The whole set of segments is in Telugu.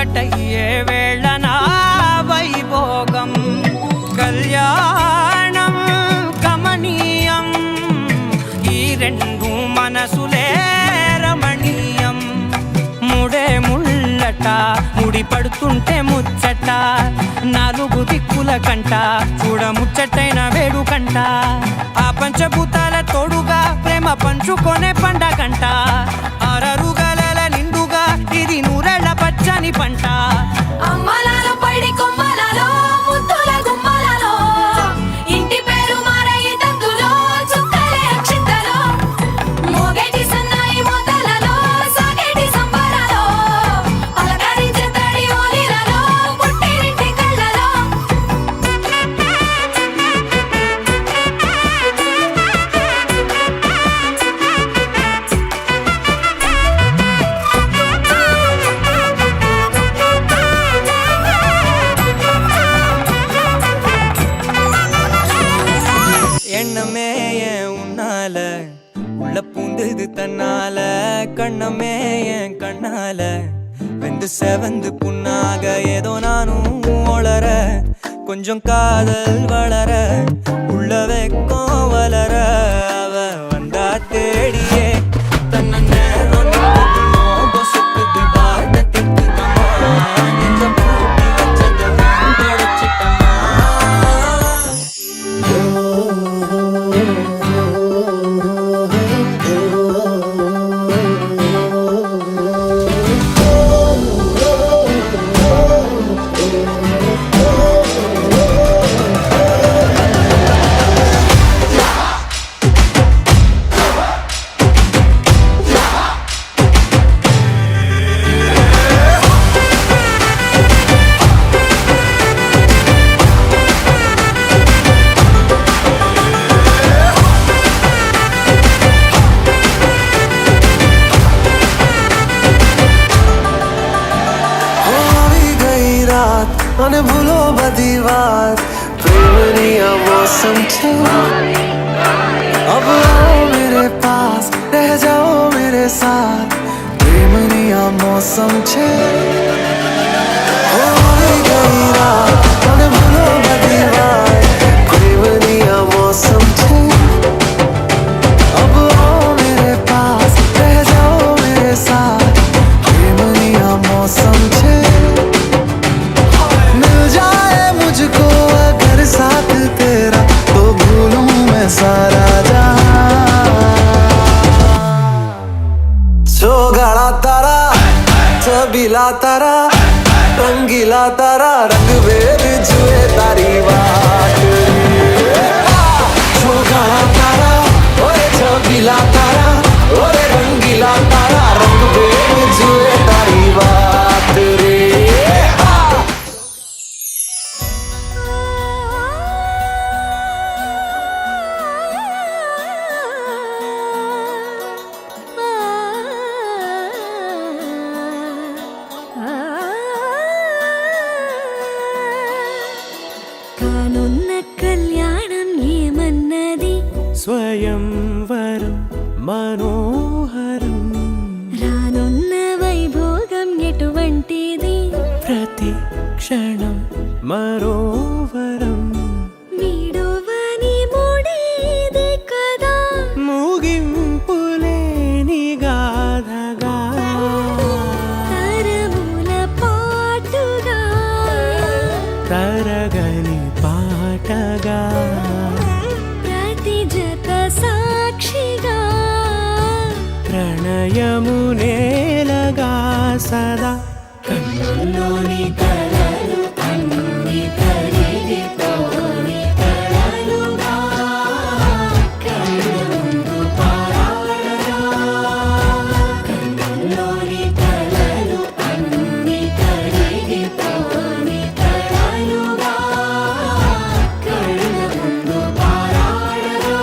ఒకటయ్యే వేళన వైభోగం కళ్యాణం కమనీయం ఈ రెండు మనసులే రమణీయం ముడే ముళ్ళట ముడి పడుతుంటే ముచ్చట నాలుగు దిక్కుల కంట చూడ ముచ్చటైన వేడుకంట ఆ పంచభూతాల తోడుగా ప్రేమ పంచుకొనే పండగంట ఆరరుగల నిండుగా ఇది నూరెళ్ళ పచ్చని పంట అమ్మలాలో పడి కొమ్మలలో ముద్దుల గుమ్మలలో ఇంటి పేరు మారయి తందులో చుక్కలే అక్షింతలో మోగేటి సన్నాయి మోతలలో సాగేటి సంబరాలో పలకరించే తడి ఓలిలలో పుట్టినింటి కళ్ళలో எண்ணமே என் உன்னால உள்ள பூந்தது தன்னால கண்ணமே என் கண்ணால வெந்து செவந்து புண்ணாக ஏதோ நானும் ஒளர கொஞ்சம் காதல் வளர உள்ள வெக்கம் வளர அவ வந்தா தேடியே தன்ன நேரம் பொசுக்குது வார்த்தை திட்டுதம்மா நெஞ்சம் பூட்டி வச்சது தொடச்சிட்டம்மா અને ભૂલો બધી વાત પ્રેમની આ मौसम છે अब आओ मेरे पास रह जाओ मेरे साथ प्रेमनी आ मौसम છે આવી ગઈ રાત અને ભૂલો બધી વાત પ્રેમની आ मौसम છે अब आओ मेरे पास रह जाओ मेरे साथ प्रेमनी आ मौसम છે मुझको अगर साथ तेरा तो भूलूं मैं सारा जहां चौगाड़ा तारा छबीला तारा रंगीला तारा रंग वेद जुए तारी बात चौगाड़ा तारा ओए छबीला तारा ओए रंगीला तारा रंग वेद जुए तारी बात रे కానున్న కళ్యాణం ఏమన్నది స్వయంవరం మనోహరం రానున్న వైభోగం ఎటువంటిది ప్రతి క్షణం మరోవరం వీడువని ముడిది కదా ముగింపులేని గాథగా తరముల పాటుగా తరగని పాటగా ప్రతి జత సాక్షిగా ప్రణయము నేలగా సదా కన్నుల్లోని కలలు అన్ని కరిగిపోని కలలుగా కళ్ళ ముందు పారాడగా కన్నుల్లోని కలలు అన్ని కరిగిపోని కలలుగా కళ్ళ ముందు పారాడగా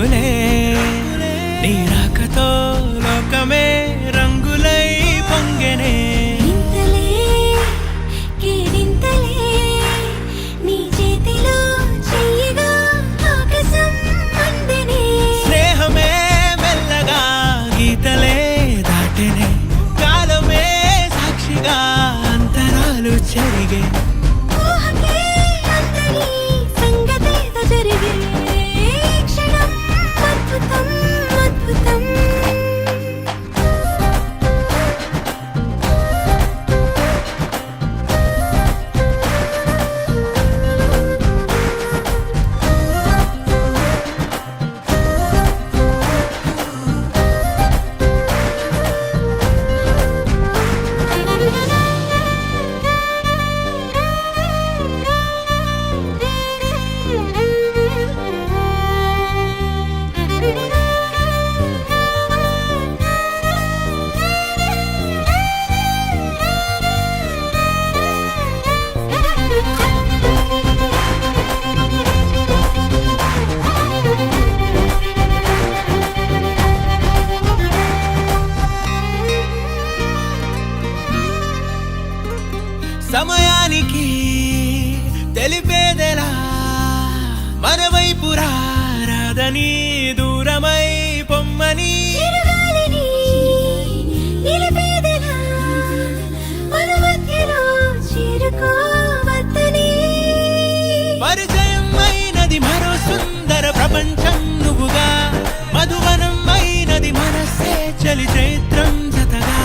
రంగులే నీ రాకతో లోకమే రంగులై పొంగెనే వింతలే కేరింతలే నీ చేతిలో చెయ్యగా ఆకాశం అందెనే స్నేహమే మెల్లగా గీతలే దాటెనే కాలమే సాక్షిగా అంతరాలు చెరిగే ఊహకే అందని సంగతేదో జరిగే ఈ క్షణం అద్భుతం అద్భుతం సమయానికి తెలిపేదెలా మన వైపు రాదని దూరమై పొమ్మని చిరుగాలిని నిలిపేదెలా మన మధ్యలో చేరుకోవద్దని పరిచయం అయినది మరో సుందర ప్రపంచం నువ్వుగా మధువనం అయినది మనసే చలి చైత్రం జతగా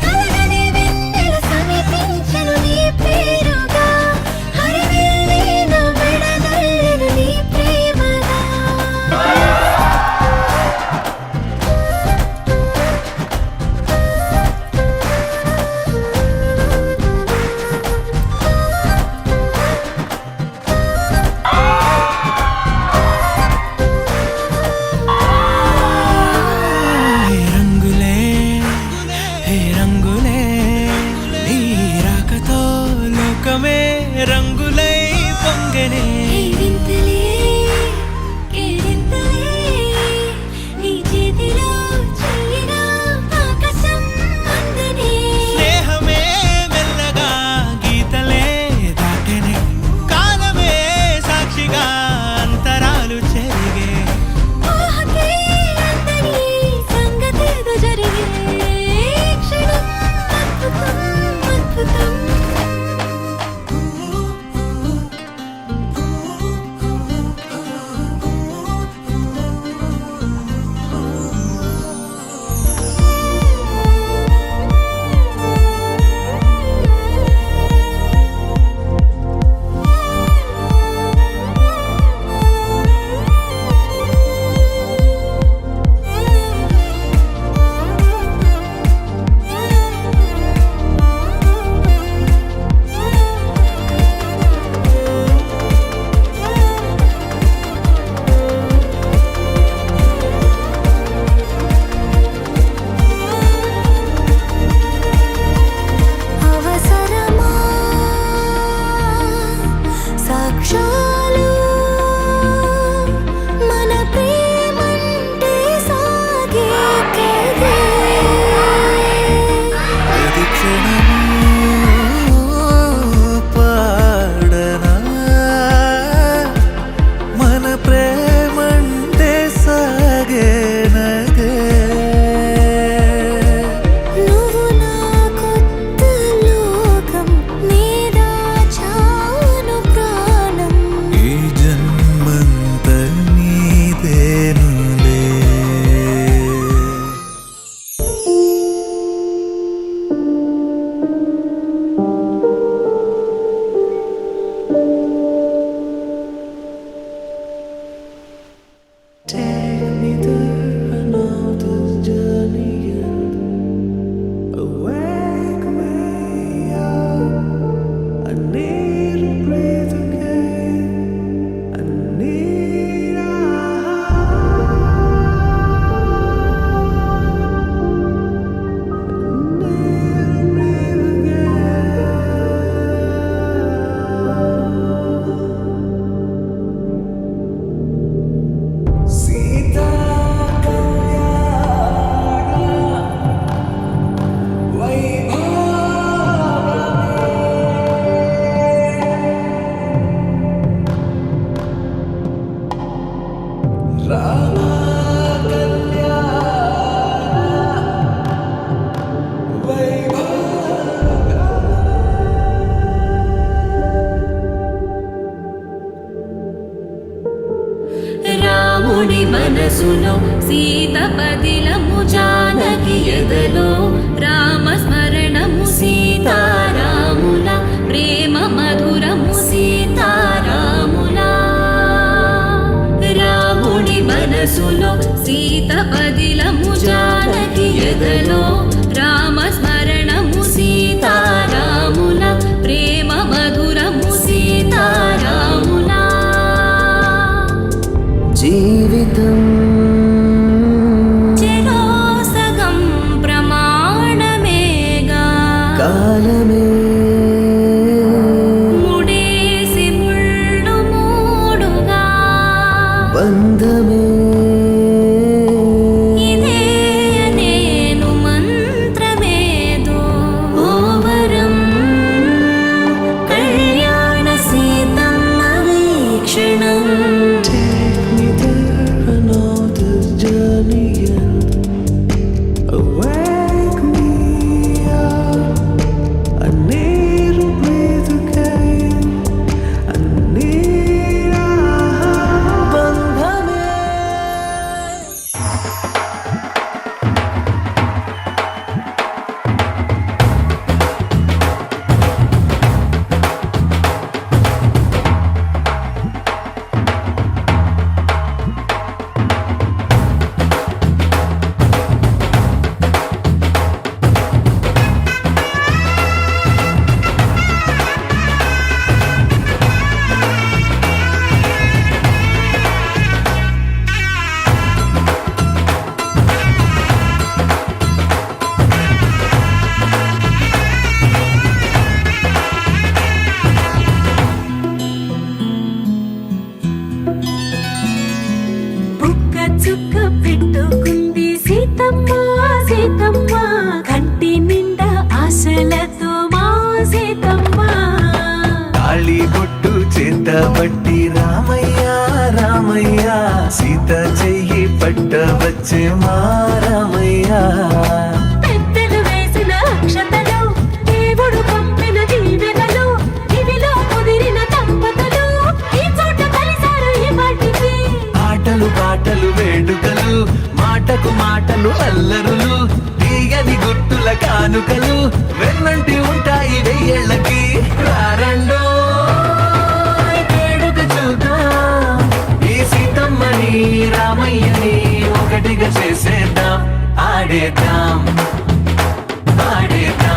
కలగని వెన్నెల సమీపించెను నీ పేరుగా హరివిల్లి నా మెడదల్లెను నీ ప్రేమగా రాముడి మనసులో సీత పదిలము జానకి ఎదలో రామస్మరణము సీతారాముల ప్రేమ మధురము సీతారాముల రాముడి మనసులో సీత పదిలము జానకి ఎదలో రామస్మరణము సీతారాముల ప్రేమ మధురము సీతారాముల జీవితం చెరోసగం ప్రమాణమేగా కాలమే ముడేసి ముళ్ళు మూడుగా బంధమే ఇదే నేను మంత్రమేదో ఓవరం కళ్యాణ Seethamma వీక్షణం Take me there and all this journey ends. Wake me up. I need to breathe again. I need a bandhane. బుక్క చుక్క పెట్టుకుంది సీతమ్మ సీతమ్మ కంటి నిండా ఆశలతో మా సీతమ్మ తాళి బొట్టు చేత పట్టి రామయ్య రామయ్య సీత చెయ్యి పట్ట వచ్చే మా రామయ్య పెద్దలు వేసిన అక్షతలు దేవుడు పంపిన దీవెనలు ఇవిలో కుదిరిన దంపతులు ఈ చోట కలిసారు ఈ వాటికి ఆటలు పాటలు వేడుకలు మాటకు మాటలు అల్లరులు తీయని గుర్తుల కానుకలు వెన్నంటి ఉంటాయి వెయ్యేళ్ళకి రారండో వేడుక చూద్దాం ఈ సీతమ్మని రామయ్యని ఒకటిగా చేసేద్దాం ఆడేద్దాం ఆడేద్దాం